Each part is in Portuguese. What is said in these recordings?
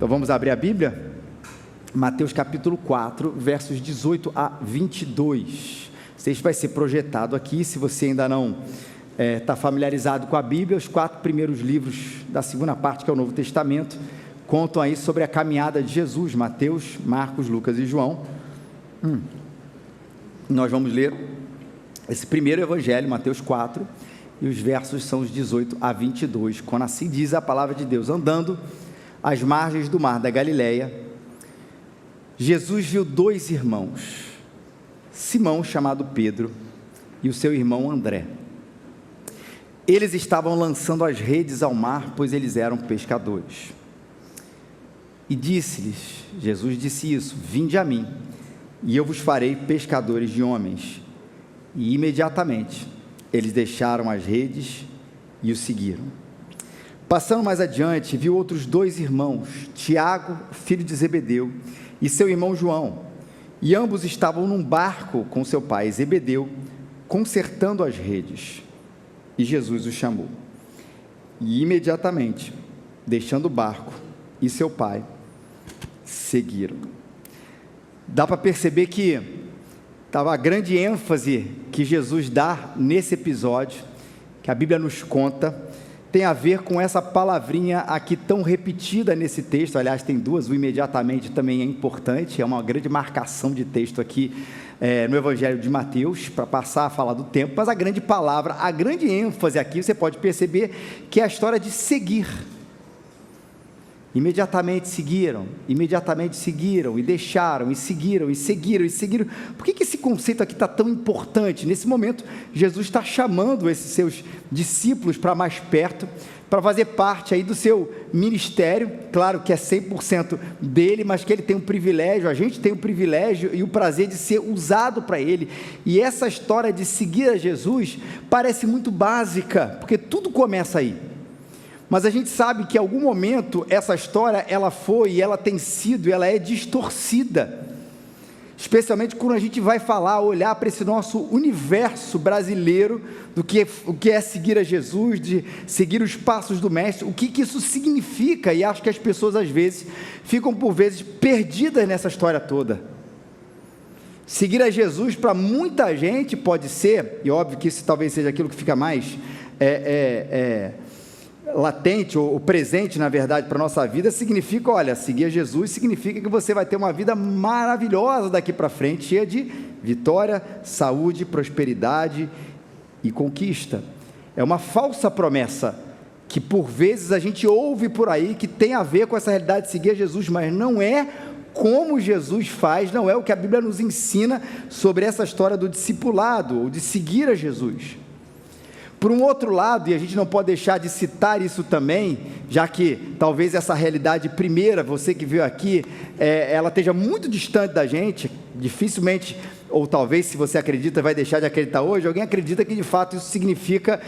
Então vamos abrir a Bíblia? Mateus capítulo 4, versos 18 a 22. Esse texto vai ser projetado aqui. Se você ainda não está familiarizado com a Bíblia, os 4 primeiros livros da segunda parte, que é o Novo Testamento, contam aí sobre a caminhada de Jesus: Mateus, Marcos, Lucas e João. Nós vamos ler esse primeiro evangelho, Mateus 4, e os versos são os 18 a 22, quando assim diz a palavra de Deus: andando às margens do mar da Galileia, Jesus viu 2 irmãos, Simão, chamado Pedro, e o seu irmão André. Eles estavam lançando as redes ao mar, pois eles eram pescadores. E disse-lhes, Jesus disse isso: vinde a mim, e eu vos farei pescadores de homens. E imediatamente eles deixaram as redes e o seguiram. Passando mais adiante, viu outros 2 irmãos, Tiago, filho de Zebedeu, e seu irmão João, e ambos estavam num barco com seu pai Zebedeu, consertando as redes. E Jesus os chamou. E imediatamente, deixando o barco e seu pai, seguiram. Dá para perceber que estava a grande ênfase que Jesus dá nesse episódio, que a Bíblia nos conta, tem a ver com essa palavrinha aqui tão repetida nesse texto. Aliás, tem 2, o imediatamente também é importante, é uma grande marcação de texto aqui no Evangelho de Mateus, para passar a falar do tempo, mas a grande palavra, a grande ênfase aqui, você pode perceber que é a história de seguir. Imediatamente seguiram, e deixaram, e seguiram, e seguiram, e seguiram. Por que esse conceito aqui está tão importante? Nesse momento, Jesus está chamando esses seus discípulos para mais perto, para fazer parte aí do seu ministério. Claro que é 100% dele, mas que ele tem um privilégio, a gente tem o privilégio e o prazer de ser usado para ele. E essa história de seguir a Jesus parece muito básica, porque tudo começa aí. Mas a gente sabe que em algum momento essa história, ela foi, ela tem sido, ela é distorcida, especialmente quando a gente vai falar, olhar para esse nosso universo brasileiro, o que é seguir a Jesus, de seguir os passos do Mestre, o que isso significa, e acho que as pessoas às vezes, ficam por vezes perdidas nessa história toda. Seguir a Jesus para muita gente pode ser, e óbvio que isso talvez seja aquilo que fica mais latente, ou presente, na verdade, para a nossa vida, significa, olha, seguir a Jesus significa que você vai ter uma vida maravilhosa daqui para frente, cheia de vitória, saúde, prosperidade e conquista. É uma falsa promessa, que por vezes a gente ouve por aí, que tem a ver com essa realidade de seguir a Jesus, mas não é como Jesus faz, não é o que a Bíblia nos ensina sobre essa história do discipulado, ou de seguir a Jesus. Por um outro lado, e a gente não pode deixar de citar isso também, já que talvez essa realidade primeira, você que veio aqui, ela esteja muito distante da gente, dificilmente, ou talvez se você acredita, vai deixar de acreditar hoje, alguém acredita que de fato isso significa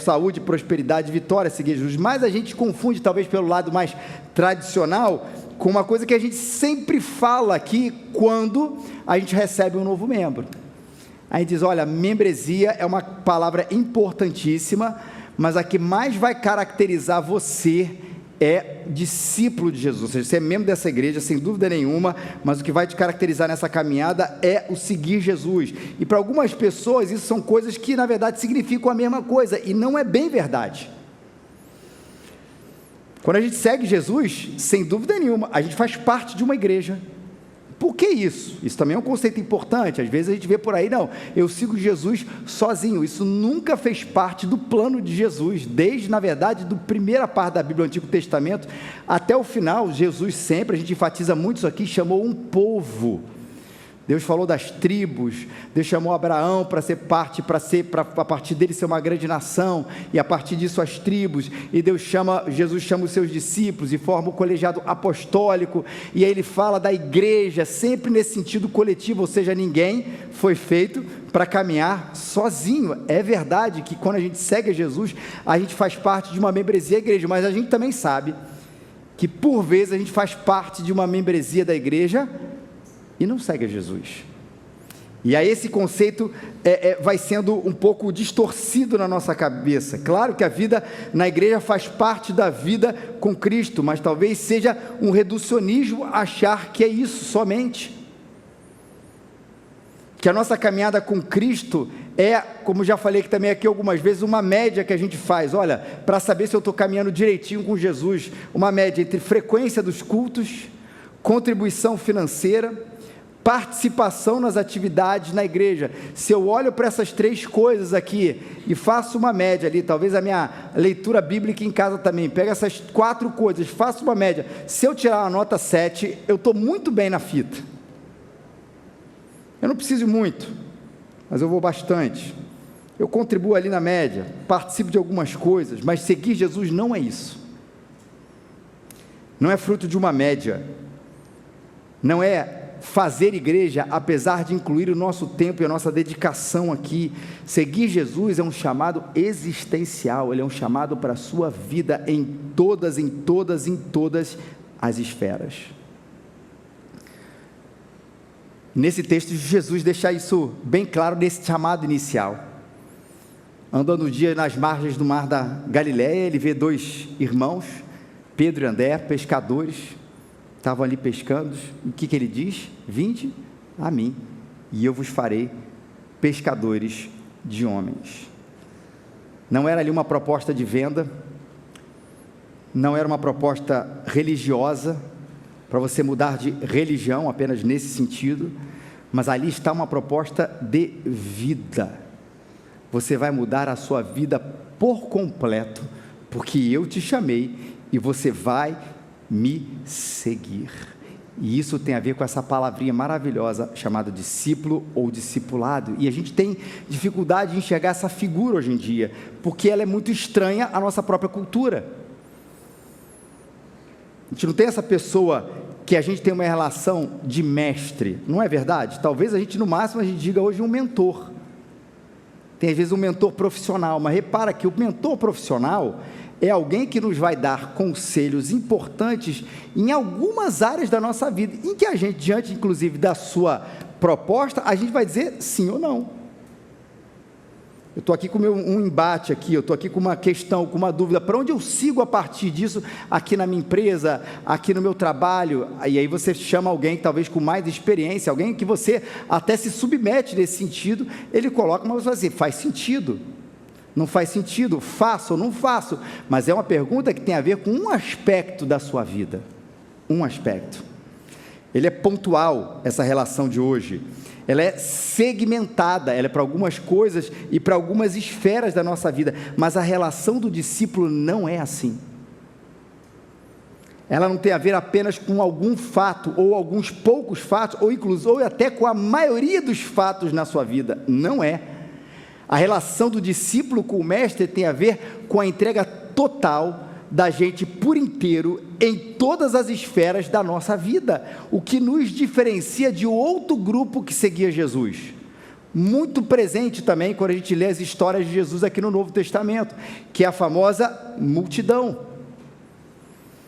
saúde, prosperidade, vitória, seguir Jesus, mas a gente confunde talvez pelo lado mais tradicional, com uma coisa que a gente sempre fala aqui, quando a gente recebe um novo membro. A gente diz, olha, membresia é uma palavra importantíssima, mas a que mais vai caracterizar você é discípulo de Jesus, ou seja, você é membro dessa igreja, sem dúvida nenhuma, mas o que vai te caracterizar nessa caminhada é o seguir Jesus, e para algumas pessoas isso são coisas que na verdade significam a mesma coisa, e não é bem verdade. Quando a gente segue Jesus, sem dúvida nenhuma, a gente faz parte de uma igreja. Por que isso? Isso também é um conceito importante. Às vezes a gente vê por aí, não, eu sigo Jesus sozinho. Isso nunca fez parte do plano de Jesus, desde, na verdade, da primeira parte da Bíblia, do Antigo Testamento, até o final. Jesus sempre, a gente enfatiza muito isso aqui, chamou um povo. Deus falou das tribos, Deus chamou Abraão para ser parte, para a partir dele ser uma grande nação, e a partir disso as tribos, e Jesus chama os seus discípulos, e forma o colegiado apostólico, e aí ele fala da igreja, sempre nesse sentido coletivo, ou seja, ninguém foi feito para caminhar sozinho. É verdade que quando a gente segue a Jesus, a gente faz parte de uma membresia da igreja, mas a gente também sabe, que por vezes a gente faz parte de uma membresia da igreja, e não segue a Jesus. E aí esse conceito vai sendo um pouco distorcido na nossa cabeça. Claro que a vida na igreja faz parte da vida com Cristo, mas talvez seja um reducionismo achar que é isso somente. Que a nossa caminhada com Cristo é, como já falei também aqui algumas vezes, uma média que a gente faz. Olha, para saber se eu estou caminhando direitinho com Jesus, uma média entre frequência dos cultos, contribuição financeira, participação nas atividades na igreja. Se eu olho para essas 3 coisas aqui e faço uma média ali, talvez a minha leitura bíblica em casa também, pega essas 4 coisas, faço uma média, se eu tirar a nota 7, eu estou muito bem na fita. Eu não preciso muito, mas eu vou bastante. Eu contribuo ali na média, participo de algumas coisas, mas seguir Jesus não é isso. Não é fruto de uma média. Não é fazer igreja, apesar de incluir o nosso tempo e a nossa dedicação aqui. Seguir Jesus é um chamado existencial, ele é um chamado para a sua vida em todas as esferas. Nesse texto, Jesus deixa isso bem claro nesse chamado inicial. Andando um dia nas margens do mar da Galileia, ele vê 2 irmãos, Pedro e André, pescadores, estavam ali pescando. O que ele diz? Vinde a mim, e eu vos farei pescadores de homens. Não era ali uma proposta de venda, não era uma proposta religiosa, para você mudar de religião, apenas nesse sentido, mas ali está uma proposta de vida. Você vai mudar a sua vida por completo, porque eu te chamei, e você vai me seguir. E isso tem a ver com essa palavrinha maravilhosa chamada discípulo ou discipulado, e a gente tem dificuldade de enxergar essa figura hoje em dia, porque ela é muito estranha à nossa própria cultura. A gente não tem essa pessoa que a gente tem uma relação de mestre, não é verdade? Talvez a gente, no máximo, a gente diga hoje um mentor. Tem às vezes um mentor profissional, mas repara que o mentor profissional é alguém que nos vai dar conselhos importantes em algumas áreas da nossa vida, em que a gente, diante inclusive da sua proposta, a gente vai dizer sim ou não. Eu estou aqui com um embate aqui, eu estou aqui com uma questão, com uma dúvida, para onde eu sigo a partir disso, aqui na minha empresa, aqui no meu trabalho, e aí você chama alguém talvez com mais experiência, alguém que você até se submete nesse sentido, ele coloca, mas você vai dizer, faz sentido, não faz sentido, faço ou não faço, mas é uma pergunta que tem a ver com um aspecto da sua vida, um aspecto. Ele é pontual, essa relação de hoje, ela é segmentada, ela é para algumas coisas e para algumas esferas da nossa vida, mas a relação do discípulo não é assim. Ela não tem a ver apenas com algum fato, ou alguns poucos fatos, ou inclusive até com a maioria dos fatos na sua vida, não é. A relação do discípulo com o mestre tem a ver com a entrega total da gente por inteiro, em todas as esferas da nossa vida, o que nos diferencia de outro grupo que seguia Jesus, muito presente também quando a gente lê as histórias de Jesus aqui no Novo Testamento, que é a famosa multidão.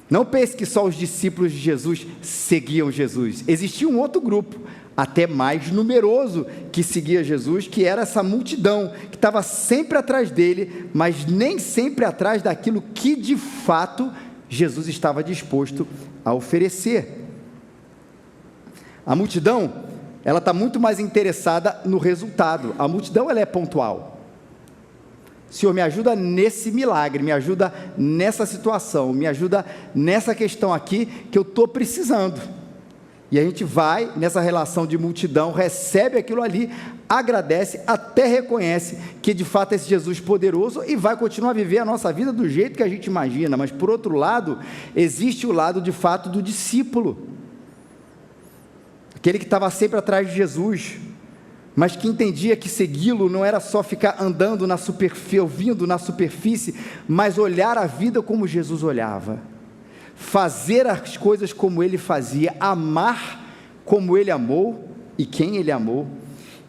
Não pense que só os discípulos de Jesus seguiam Jesus, existia um outro grupo, até mais numeroso, que seguia Jesus, que era essa multidão, que estava sempre atrás dele, mas nem sempre atrás daquilo que de fato Jesus estava disposto a oferecer. A multidão, ela está muito mais interessada no resultado, a multidão ela é pontual. Senhor, me ajuda nesse milagre, me ajuda nessa situação, me ajuda nessa questão aqui que eu estou precisando. E a gente vai nessa relação de multidão, recebe aquilo ali, agradece, até reconhece que de fato é esse Jesus poderoso e vai continuar a viver a nossa vida do jeito que a gente imagina, mas por outro lado, existe o lado de fato do discípulo, aquele que estava sempre atrás de Jesus, mas que entendia que segui-lo não era só ficar andando na superfície, ouvindo na superfície, mas olhar a vida como Jesus olhava, fazer as coisas como ele fazia, amar como ele amou e quem ele amou,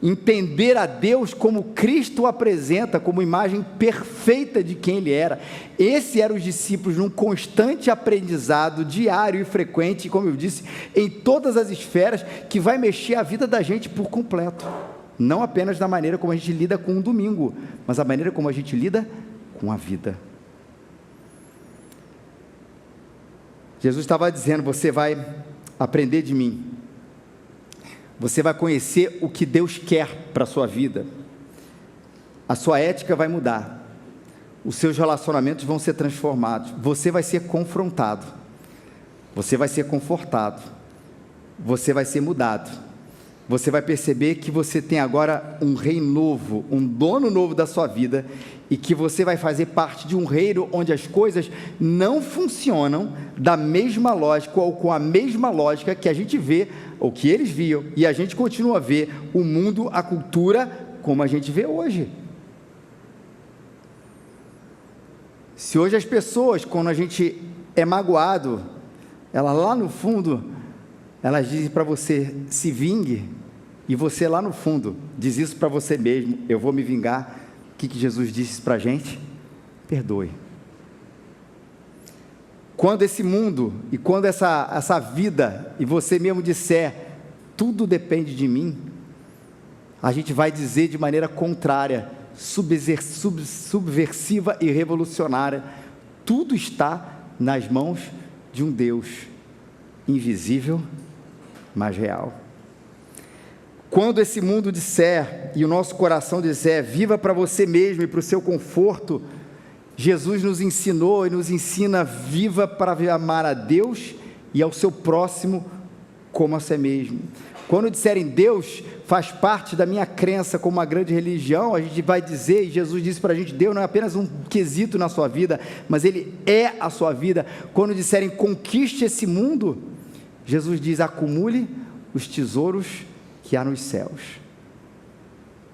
entender a Deus como Cristo o apresenta, como imagem perfeita de quem ele era. Esse eram os discípulos num constante aprendizado diário e frequente, como eu disse, em todas as esferas, que vai mexer a vida da gente por completo. Não apenas da maneira como a gente lida com um domingo, mas a maneira como a gente lida com a vida. Jesus estava dizendo: você vai aprender de mim, você vai conhecer o que Deus quer para a sua vida, a sua ética vai mudar, os seus relacionamentos vão ser transformados, você vai ser confrontado, você vai ser confortado, você vai ser mudado, você vai perceber que você tem agora um rei novo, um dono novo da sua vida, e que você vai fazer parte de um reino onde as coisas não funcionam da mesma lógica ou com a mesma lógica que a gente vê, ou que eles viam, e a gente continua a ver o mundo, a cultura, como a gente vê hoje. Se hoje as pessoas, quando a gente é magoado, elas lá no fundo, elas dizem para você: se vingue, e você lá no fundo diz isso para você mesmo: eu vou me vingar. O que Jesus disse para a gente? Perdoe. Quando esse mundo, e quando essa vida, e você mesmo disser: tudo depende de mim, a gente vai dizer de maneira contrária, subversiva e revolucionária: tudo está nas mãos de um Deus invisível, mas real. Quando esse mundo disser, e o nosso coração disser: viva para você mesmo e para o seu conforto, Jesus nos ensinou e nos ensina: viva para amar a Deus e ao seu próximo como a si mesmo. Quando disserem Deus faz parte da minha crença como uma grande religião, a gente vai dizer, e Jesus disse para a gente: Deus não é apenas um quesito na sua vida, mas Ele é a sua vida. Quando disserem conquiste esse mundo, Jesus diz: acumule os tesouros que há nos céus.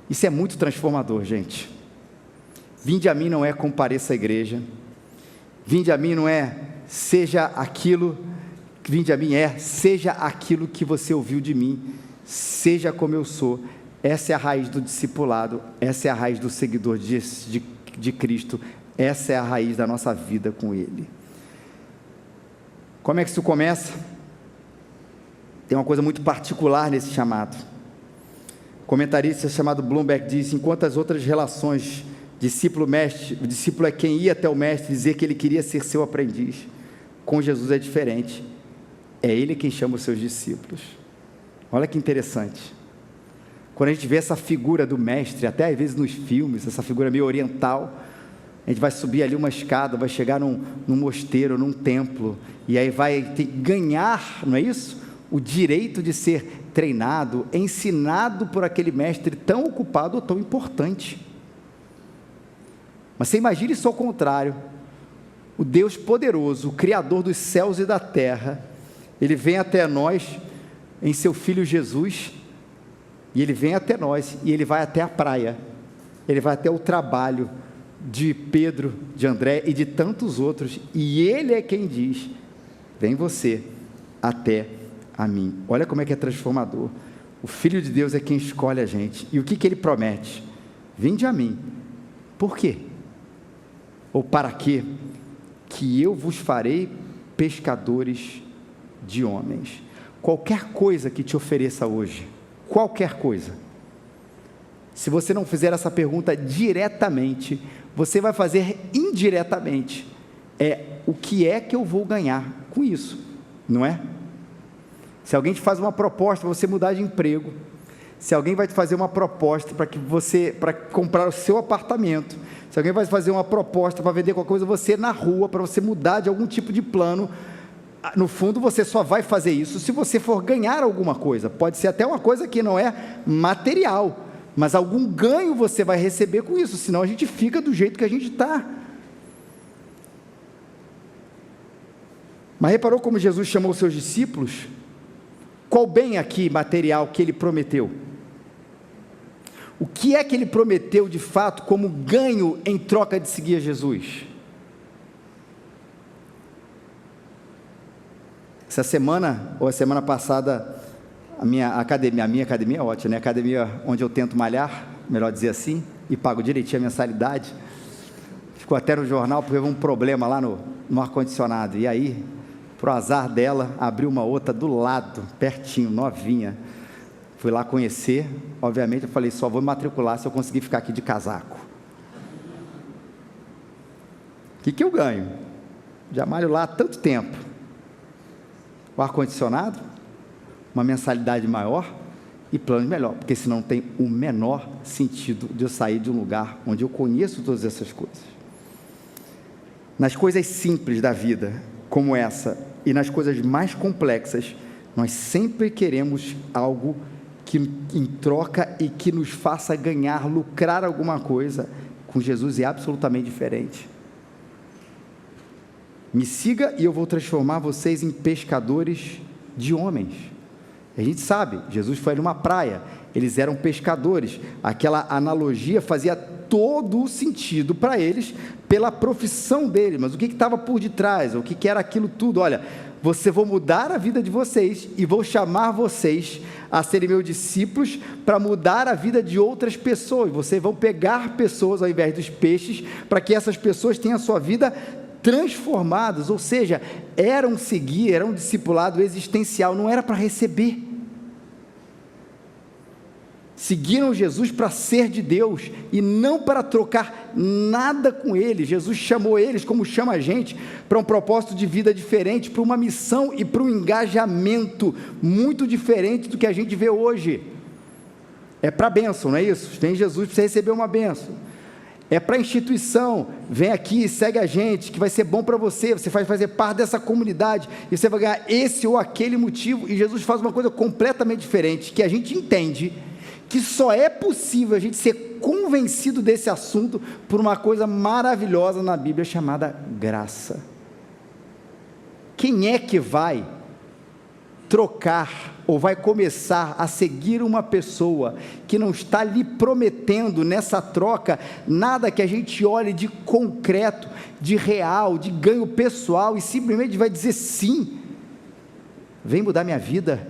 Isso é muito transformador, gente. Vinde a mim não é compareça à igreja, vinde a mim não é seja aquilo, vinde a mim é seja aquilo que você ouviu de mim, seja como eu sou. Essa é a raiz do discipulado, essa é a raiz do seguidor de Cristo, essa é a raiz da nossa vida com Ele. Como é que isso começa? Tem uma coisa muito particular nesse chamado. O comentarista chamado Bloomberg diz: enquanto as outras relações, discípulo-mestre, o discípulo é quem ia até o mestre dizer que ele queria ser seu aprendiz, com Jesus é diferente, é Ele quem chama os seus discípulos. Olha que interessante, quando a gente vê essa figura do mestre, até às vezes nos filmes, essa figura meio oriental, a gente vai subir ali uma escada, vai chegar num mosteiro, num templo, e aí vai ganhar, não é isso? O direito de ser treinado, ensinado por aquele mestre tão ocupado ou tão importante. Mas você imagina isso ao contrário: o Deus poderoso, o Criador dos céus e da terra, Ele vem até nós em seu Filho Jesus, e Ele vem até nós, e Ele vai até a praia, Ele vai até o trabalho de Pedro, de André e de tantos outros, e Ele é quem diz: vem você até a mim. Olha como é que é transformador. O Filho de Deus é quem escolhe a gente, e o que Ele promete? Vinde a mim. Por quê? Ou para quê? Que eu vos farei pescadores de homens. Qualquer coisa que te ofereça hoje, qualquer coisa, se você não fizer essa pergunta diretamente, você vai fazer indiretamente: o que é que eu vou ganhar com isso? Não é? Se alguém te faz uma proposta para você mudar de emprego, se alguém vai te fazer uma proposta para comprar o seu apartamento, se alguém vai fazer uma proposta para vender qualquer coisa você na rua, para você mudar de algum tipo de plano, no fundo você só vai fazer isso se você for ganhar alguma coisa. Pode ser até uma coisa que não é material, mas algum ganho você vai receber com isso, senão a gente fica do jeito que a gente está. Mas reparou como Jesus chamou os seus discípulos? Qual bem aqui material que Ele prometeu? O que é que Ele prometeu de fato como ganho em troca de seguir a Jesus? Essa semana, ou a semana passada, a minha academia é ótima, né? A academia onde eu tento malhar, melhor dizer assim, e pago direitinho a mensalidade, ficou até no jornal porque houve um problema lá no ar-condicionado, e aí, pro azar dela, abriu uma outra do lado, pertinho, novinha. Fui lá conhecer, obviamente eu falei, só vou me matricular se eu conseguir ficar aqui de casaco. O que eu ganho? Já malho lá há tanto tempo. O ar-condicionado, uma mensalidade maior e plano melhor, porque senão não tem o menor sentido de eu sair de um lugar onde eu conheço todas essas coisas. Nas coisas simples da vida, como essa, e nas coisas mais complexas, nós sempre queremos algo que em troca e que nos faça ganhar, lucrar alguma coisa. Com Jesus é absolutamente diferente. Me siga e eu vou transformar vocês em pescadores de homens. A gente sabe, Jesus foi numa praia, eles eram pescadores, aquela analogia fazia todo o sentido para eles, pela profissão deles, mas o que estava por detrás, o que era aquilo tudo? Olha, vou mudar a vida de vocês e vou chamar vocês a serem meus discípulos para mudar a vida de outras pessoas. Vocês vão pegar pessoas ao invés dos peixes, para que essas pessoas tenham a sua vida transformadas, ou seja, era um discipulado existencial, não era para receber. Seguiram Jesus para ser de Deus e não para trocar nada com Ele. Jesus chamou eles, como chama a gente, para um propósito de vida diferente, para uma missão e para um engajamento muito diferente do que a gente vê hoje. É para a bênção, não é isso? Vem Jesus para você receber uma bênção. É para a instituição, vem aqui, segue a gente, que vai ser bom para você, você vai fazer parte dessa comunidade, e você vai ganhar esse ou aquele motivo, e Jesus faz uma coisa completamente diferente, que a gente entende, que só é possível a gente ser convencido desse assunto, por uma coisa maravilhosa na Bíblia, chamada graça. Quem é que vai trocar, ou vai começar a seguir uma pessoa, que não está lhe prometendo nessa troca, nada que a gente olhe de concreto, de real, de ganho pessoal, e simplesmente vai dizer sim, vem mudar minha vida,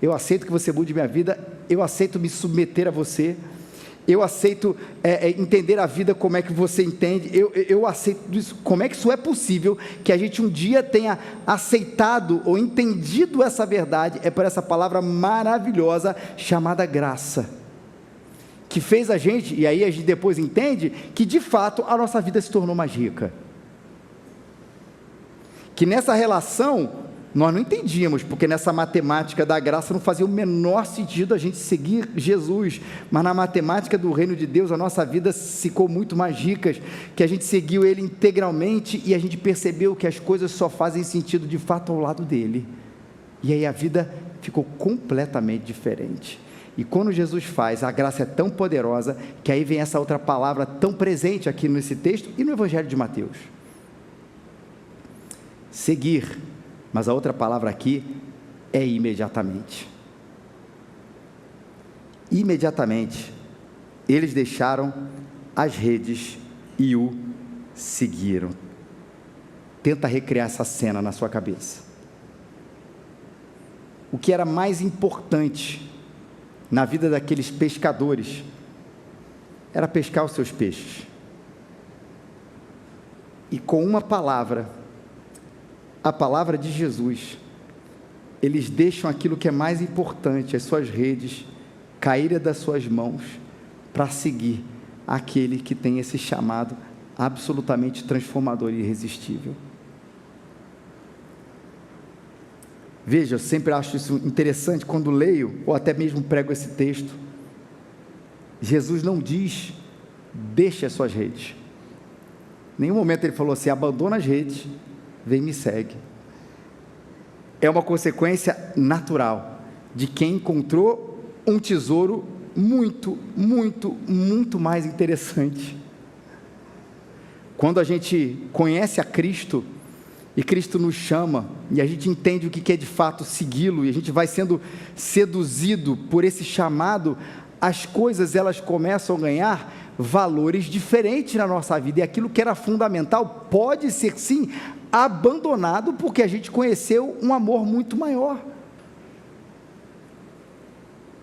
eu aceito que você mude minha vida, eu aceito me submeter a você, eu aceito entender a vida como é que você entende, eu aceito isso. Como é que isso é possível, que a gente um dia tenha aceitado ou entendido essa verdade? É por essa palavra maravilhosa chamada graça, que fez a gente, e aí a gente depois entende, que de fato a nossa vida se tornou mais rica, que nessa relação, nós não entendíamos, porque nessa matemática da graça não fazia o menor sentido a gente seguir Jesus, mas na matemática do reino de Deus, a nossa vida ficou muito mais rica, que a gente seguiu Ele integralmente, e a gente percebeu que as coisas só fazem sentido de fato ao lado dEle, e aí a vida ficou completamente diferente. E quando Jesus faz, a graça é tão poderosa, que aí vem essa outra palavra tão presente aqui nesse texto, e no Evangelho de Mateus, seguir. Mas a outra palavra aqui é imediatamente. Imediatamente, eles deixaram as redes e o seguiram. Tenta recriar essa cena na sua cabeça. O que era mais importante na vida daqueles pescadores era pescar os seus peixes. E com uma palavra, a palavra de Jesus, eles deixam aquilo que é mais importante, as suas redes, caírem das suas mãos, para seguir aquele que tem esse chamado absolutamente transformador e irresistível. Veja, eu sempre acho isso interessante, quando leio, ou até mesmo prego esse texto, Jesus não diz, deixe as suas redes, em nenhum momento ele falou assim, abandona as redes, vem me segue. É uma consequência natural de quem encontrou um tesouro muito, muito, muito mais interessante. Quando a gente conhece a Cristo, e Cristo nos chama, e a gente entende o que é de fato segui-lo, e a gente vai sendo seduzido por esse chamado, as coisas elas começam a ganhar valores diferentes na nossa vida, e aquilo que era fundamental pode ser sim abandonado, porque a gente conheceu um amor muito maior.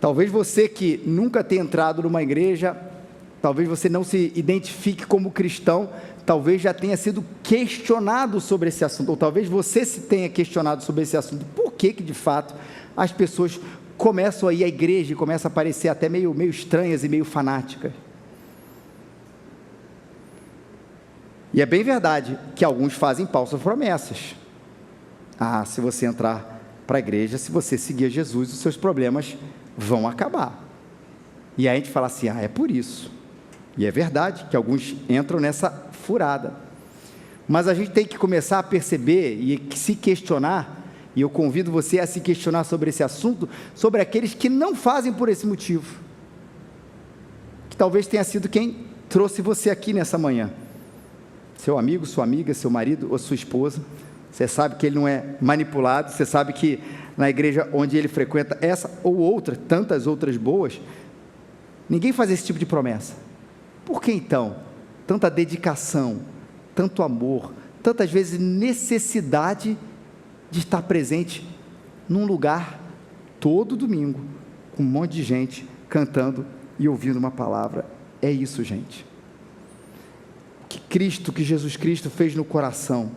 Talvez você que nunca tenha entrado numa igreja, talvez você não se identifique como cristão, talvez já tenha sido questionado sobre esse assunto, ou talvez você se tenha questionado sobre esse assunto, por que de fato as pessoas começam aí a igreja e começam a parecer até meio estranhas e meio fanáticas. E é bem verdade que alguns fazem falsas promessas. Se você entrar para a igreja, se você seguir Jesus, os seus problemas vão acabar. E aí a gente fala assim, é por isso. E é verdade que alguns entram nessa furada. Mas a gente tem que começar a perceber e se questionar, e eu convido você a se questionar sobre esse assunto, sobre aqueles que não fazem por esse motivo. Que talvez tenha sido quem trouxe você aqui nessa manhã. Seu amigo, sua amiga, seu marido ou sua esposa. Você sabe que ele não é manipulado, você sabe que na igreja onde ele frequenta, essa ou outra, tantas outras boas, ninguém faz esse tipo de promessa. Por que então tanta dedicação, tanto amor, tantas vezes necessidade de estar presente num lugar todo domingo, com um monte de gente cantando e ouvindo uma palavra? É isso, gente. Que Jesus Cristo fez no coração.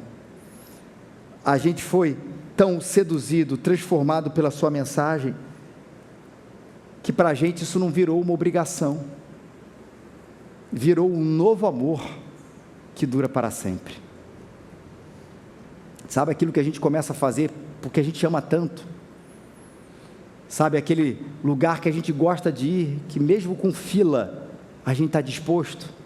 A gente foi tão seduzido, transformado pela sua mensagem, que para a gente isso não virou uma obrigação, virou um novo amor que dura para sempre. Sabe aquilo que a gente começa a fazer porque a gente ama tanto? Sabe aquele lugar que a gente gosta de ir, que mesmo com fila a gente está disposto?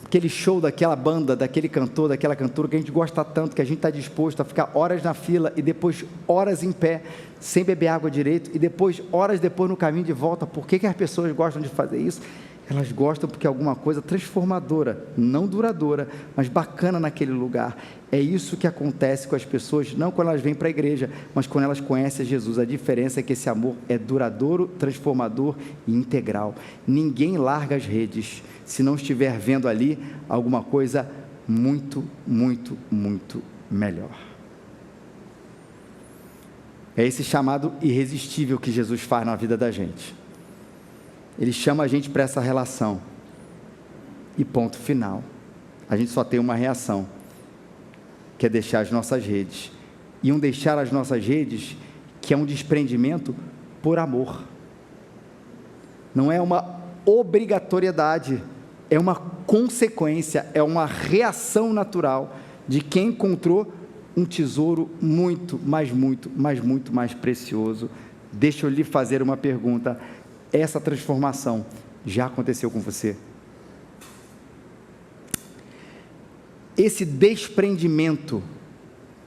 Aquele show daquela banda, daquele cantor, daquela cantora que a gente gosta tanto, que a gente está disposto a ficar horas na fila e depois horas em pé, sem beber água direito, e depois, horas depois no caminho de volta. Por que as pessoas gostam de fazer isso? Elas gostam porque é alguma coisa transformadora, não duradoura, mas bacana naquele lugar. É isso que acontece com as pessoas, não quando elas vêm para a igreja, mas quando elas conhecem Jesus. A diferença é que esse amor é duradouro, transformador e integral. Ninguém larga as redes se não estiver vendo ali alguma coisa muito, muito, muito melhor. É esse chamado irresistível que Jesus faz na vida da gente. Ele chama a gente para essa relação. E ponto final. A gente só tem uma reação, que é deixar as nossas redes. E deixar as nossas redes, que é um desprendimento por amor. Não é uma obrigatoriedade, é uma consequência, é uma reação natural de quem encontrou um tesouro muito, mas muito, mas muito mais precioso. Deixa eu lhe fazer uma pergunta. Essa transformação já aconteceu com você? Esse desprendimento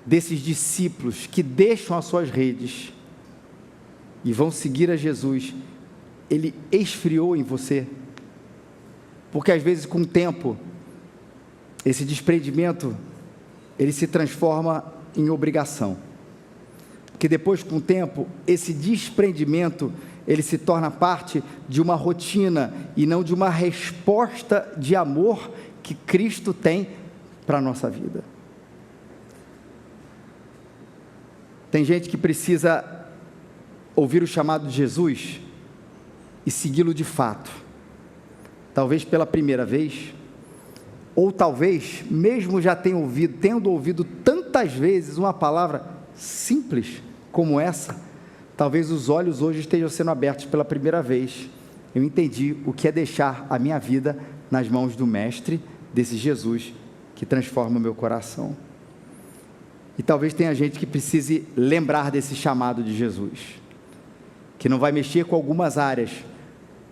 desses discípulos que deixam as suas redes e vão seguir a Jesus, ele esfriou em você? Porque às vezes com o tempo, esse desprendimento, ele se transforma em obrigação. Porque depois com o tempo, esse desprendimento, ele se torna parte de uma rotina e não de uma resposta de amor que Cristo tem para a nossa vida. Tem gente que precisa ouvir o chamado de Jesus e segui-lo de fato, talvez pela primeira vez, ou talvez mesmo já tendo ouvido tantas vezes uma palavra simples como essa. Talvez os olhos hoje estejam sendo abertos pela primeira vez. Eu entendi o que é deixar a minha vida nas mãos do Mestre, desse Jesus, que transforma o meu coração. E talvez tenha gente que precise lembrar desse chamado de Jesus, que não vai mexer com algumas áreas,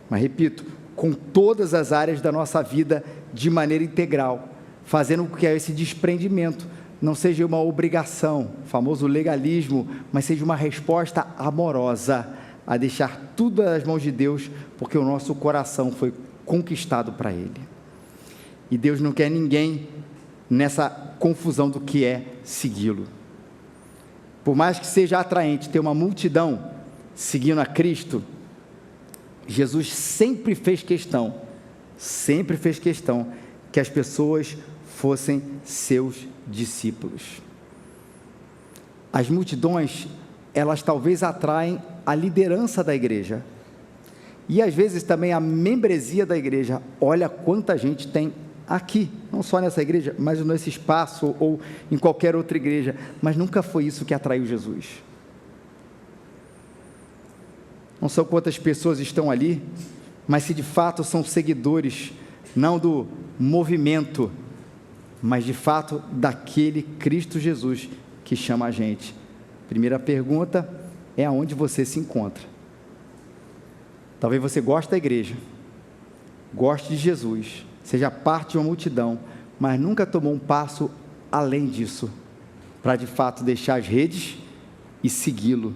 mas repito, com todas as áreas da nossa vida de maneira integral, fazendo com que esse desprendimento não seja uma obrigação, famoso legalismo, mas seja uma resposta amorosa a deixar tudo nas mãos de Deus, porque o nosso coração foi conquistado para Ele. E Deus não quer ninguém nessa confusão do que é segui-lo. Por mais que seja atraente ter uma multidão seguindo a Cristo, Jesus sempre fez questão que as pessoas fossem seus discípulos. As multidões, elas talvez atraem a liderança da igreja, e às vezes também a membresia da igreja. Olha quanta gente tem aqui, não só nessa igreja, mas nesse espaço, ou em qualquer outra igreja, mas nunca foi isso que atraiu Jesus. não são quantas pessoas estão ali, mas se de fato são seguidores, não do movimento, mas de fato daquele Cristo Jesus que chama a gente. Primeira pergunta é aonde você se encontra. Talvez você goste da igreja, goste de Jesus, seja parte de uma multidão, mas nunca tomou um passo além disso, para de fato deixar as redes e segui-lo.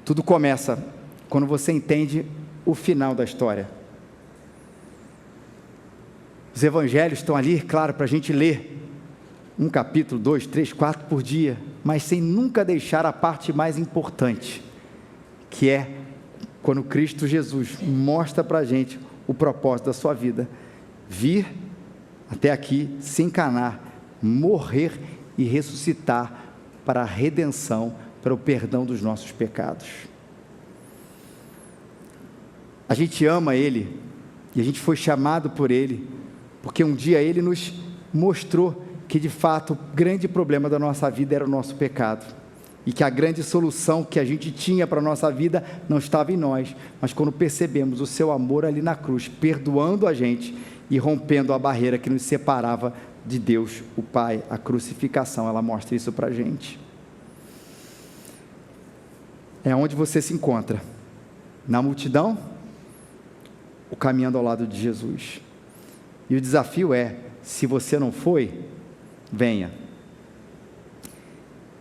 Tudo começa quando você entende o final da história. Os evangelhos estão ali, claro, para a gente ler um capítulo, 2, 3, 4 por dia, mas sem nunca deixar a parte mais importante, que é quando Cristo Jesus mostra para a gente o propósito da sua vida, vir até aqui, se encarnar, morrer e ressuscitar para a redenção, para o perdão dos nossos pecados. A gente ama Ele, e a gente foi chamado por Ele, porque um dia Ele nos mostrou que de fato o grande problema da nossa vida era o nosso pecado, e que a grande solução que a gente tinha para a nossa vida não estava em nós, mas quando percebemos o seu amor ali na cruz, perdoando a gente e rompendo a barreira que nos separava de Deus, o Pai. A crucificação, ela mostra isso para a gente. É onde você se encontra, na multidão, ou caminhando ao lado de Jesus. E o desafio é, se você não foi, venha.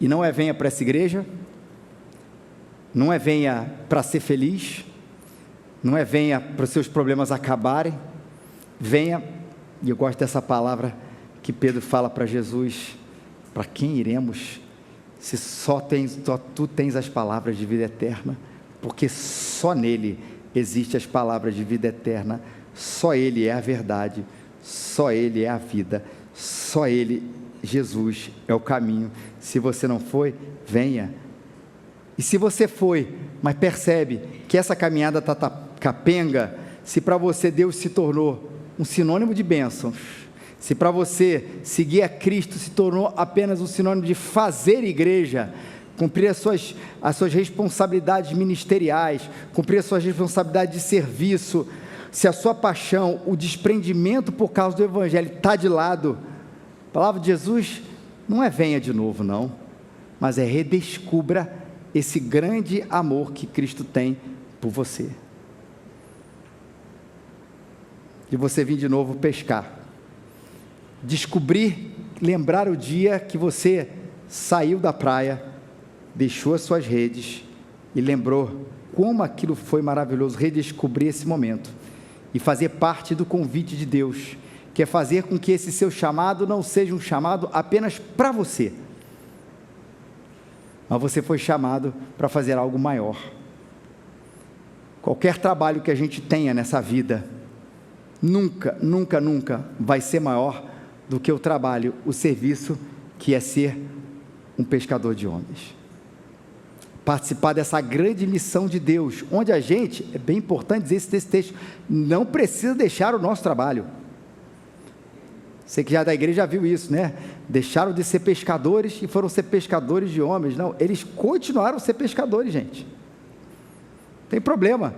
E não é venha para essa igreja, não é venha para ser feliz, não é venha para os seus problemas acabarem, venha, e eu gosto dessa palavra que Pedro fala para Jesus, para quem iremos, se só tu tens as palavras de vida eterna, porque só nele existem as palavras de vida eterna, só Ele é a verdade, só Ele é a vida, só Ele, Jesus, é o caminho. Se você não foi, venha. E se você foi, mas percebe que essa caminhada está capenga, se para você Deus se tornou um sinônimo de bênçãos, se para você seguir a Cristo se tornou apenas um sinônimo de fazer igreja, cumprir as suas responsabilidades ministeriais, cumprir as suas responsabilidades de serviço, se a sua paixão, o desprendimento por causa do Evangelho está de lado, a palavra de Jesus não é venha de novo não, mas é redescubra esse grande amor que Cristo tem por você, de você vir de novo pescar, descobrir, lembrar o dia que você saiu da praia, deixou as suas redes e lembrou como aquilo foi maravilhoso, redescobrir esse momento e fazer parte do convite de Deus, que é fazer com que esse seu chamado não seja um chamado apenas para você, mas você foi chamado para fazer algo maior. Qualquer trabalho que a gente tenha nessa vida, nunca, nunca, nunca vai ser maior do que o trabalho, o serviço, que é ser um pescador de homens. Participar dessa grande missão de Deus, onde a gente, é bem importante dizer isso nesse texto, não precisa deixar o nosso trabalho. Você que já é da igreja já viu isso, né? Deixaram de ser pescadores e foram ser pescadores de homens. Não, eles continuaram a ser pescadores, gente. Não tem problema.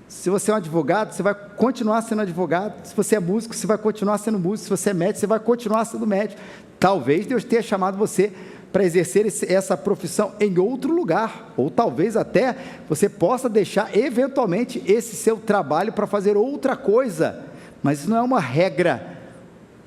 Se você é um advogado, você vai continuar sendo advogado. Se você é músico, você vai continuar sendo músico. Se você é médico, você vai continuar sendo médico. Talvez Deus tenha chamado você para exercer essa profissão em outro lugar, ou talvez até você possa deixar eventualmente esse seu trabalho para fazer outra coisa, mas isso não é uma regra.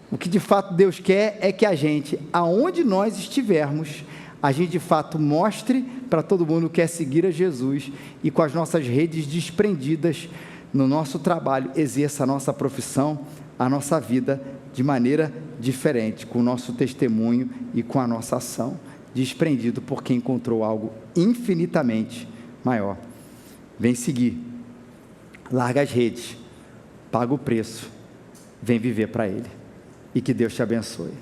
O que de fato Deus quer é que a gente, aonde nós estivermos, a gente de fato mostre para todo mundo que quer seguir a Jesus, e com as nossas redes desprendidas no nosso trabalho, exerça a nossa profissão, a nossa vida de maneira diferente, com o nosso testemunho e com a nossa ação, desprendido porque encontrou algo infinitamente maior. Vem seguir, larga as redes, paga o preço, vem viver para Ele, e que Deus te abençoe.